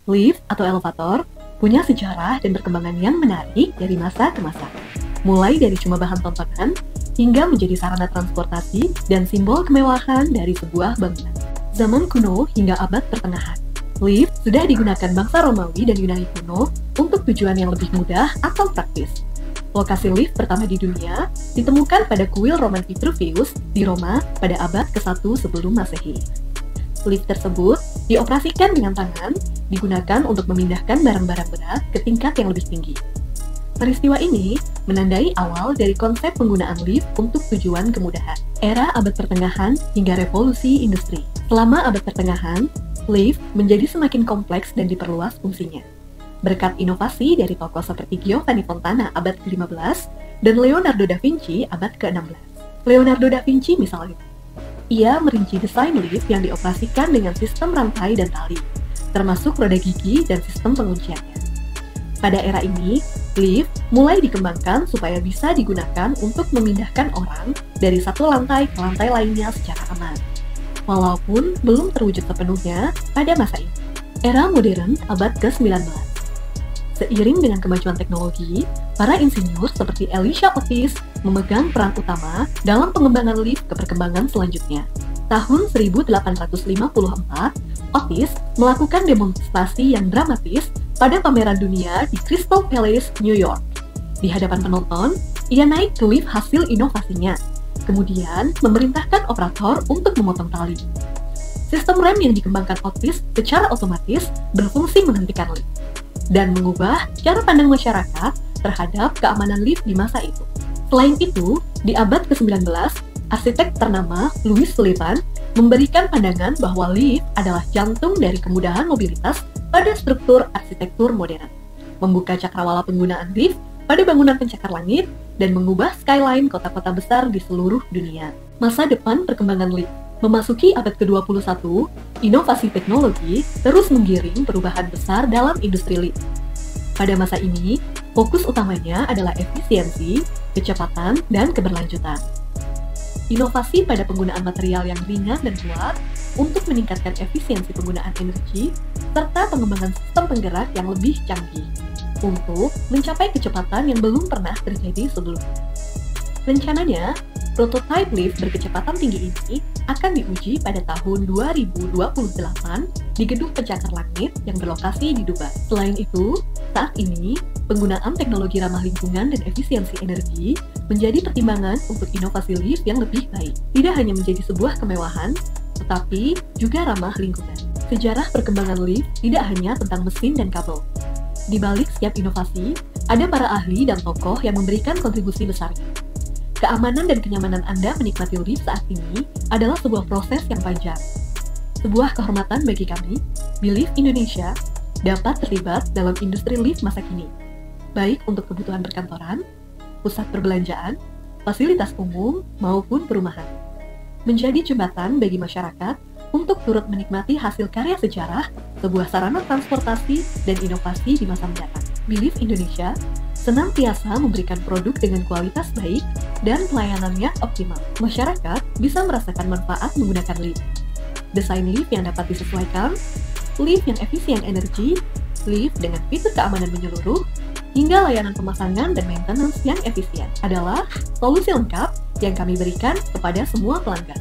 Lift atau elevator punya sejarah dan perkembangan yang menarik dari masa ke masa. Mulai dari cuma bahan tontonan, hingga menjadi sarana transportasi dan simbol kemewahan dari sebuah bangunan. Zaman kuno hingga abad pertengahan, lift sudah digunakan bangsa Romawi dan Yunani kuno untuk tujuan yang lebih mudah atau praktis. Lokasi lift pertama di dunia ditemukan pada kuil Roman Vitruvius di Roma pada abad ke-1 sebelum Masehi. Lift tersebut dioperasikan dengan tangan, digunakan untuk memindahkan barang-barang berat ke tingkat yang lebih tinggi. Peristiwa ini menandai awal dari konsep penggunaan lift untuk tujuan kemudahan. Era abad pertengahan hingga revolusi industri. Selama abad pertengahan, lift menjadi semakin kompleks dan diperluas fungsinya. Berkat inovasi dari tokoh seperti Giovanni Fontana abad ke-15 dan Leonardo da Vinci abad ke-16. Leonardo da Vinci misalnya, ia merinci desain lift yang dioperasikan dengan sistem rantai dan tali, termasuk roda gigi dan sistem pengunciannya. Pada era ini, lift mulai dikembangkan supaya bisa digunakan untuk memindahkan orang dari satu lantai ke lantai lainnya secara aman, walaupun belum terwujud sepenuhnya pada masa ini. Era modern abad ke-19. Seiring dengan kemajuan teknologi, para insinyur seperti Elisha Otis memegang peran utama dalam pengembangan lift ke perkembangan selanjutnya. Tahun 1854, Otis melakukan demonstrasi yang dramatis pada pameran dunia di Crystal Palace, New York. Di hadapan penonton, ia naik ke lift hasil inovasinya, kemudian memerintahkan operator untuk memotong tali. Sistem rem yang dikembangkan Otis secara otomatis berfungsi menghentikan lift dan mengubah cara pandang masyarakat terhadap keamanan lift di masa itu. Selain itu, di abad ke-19, arsitek ternama Louis Sullivan memberikan pandangan bahwa lift adalah jantung dari kemudahan mobilitas pada struktur arsitektur modern, membuka cakrawala penggunaan lift pada bangunan pencakar langit, dan mengubah skyline kota-kota besar di seluruh dunia. Masa depan perkembangan lift. Memasuki abad ke-21, inovasi teknologi terus menggiring perubahan besar dalam industri lift. Pada masa ini, fokus utamanya adalah efisiensi, kecepatan, dan keberlanjutan. Inovasi pada penggunaan material yang ringan dan kuat untuk meningkatkan efisiensi penggunaan energi, serta pengembangan sistem penggerak yang lebih canggih untuk mencapai kecepatan yang belum pernah terjadi sebelumnya. Rencananya, prototipe lift berkecepatan tinggi ini akan diuji pada tahun 2028 di gedung pencakar langit yang berlokasi di Dubai. Selain itu, saat ini, penggunaan teknologi ramah lingkungan dan efisiensi energi menjadi pertimbangan untuk inovasi lift yang lebih baik. Tidak hanya menjadi sebuah kemewahan, tetapi juga ramah lingkungan. Sejarah perkembangan lift tidak hanya tentang mesin dan kabel. Di balik setiap inovasi, ada para ahli dan tokoh yang memberikan kontribusi besarnya. Keamanan dan kenyamanan Anda menikmati lift saat ini adalah sebuah proses yang panjang. Sebuah kehormatan bagi kami, Believe Indonesia, dapat terlibat dalam industri lift masa kini, baik untuk kebutuhan perkantoran, pusat perbelanjaan, fasilitas umum, maupun perumahan. Menjadi jembatan bagi masyarakat untuk turut menikmati hasil karya sejarah, sebuah sarana transportasi dan inovasi di masa mendatang. Believe Indonesia senantiasa memberikan produk dengan kualitas baik dan pelayanannya optimal. Masyarakat bisa merasakan manfaat menggunakan lift. Desain lift yang dapat disesuaikan, lift yang efisien energi, lift dengan fitur keamanan menyeluruh, hingga layanan pemasangan dan maintenance yang efisien adalah solusi lengkap yang kami berikan kepada semua pelanggan.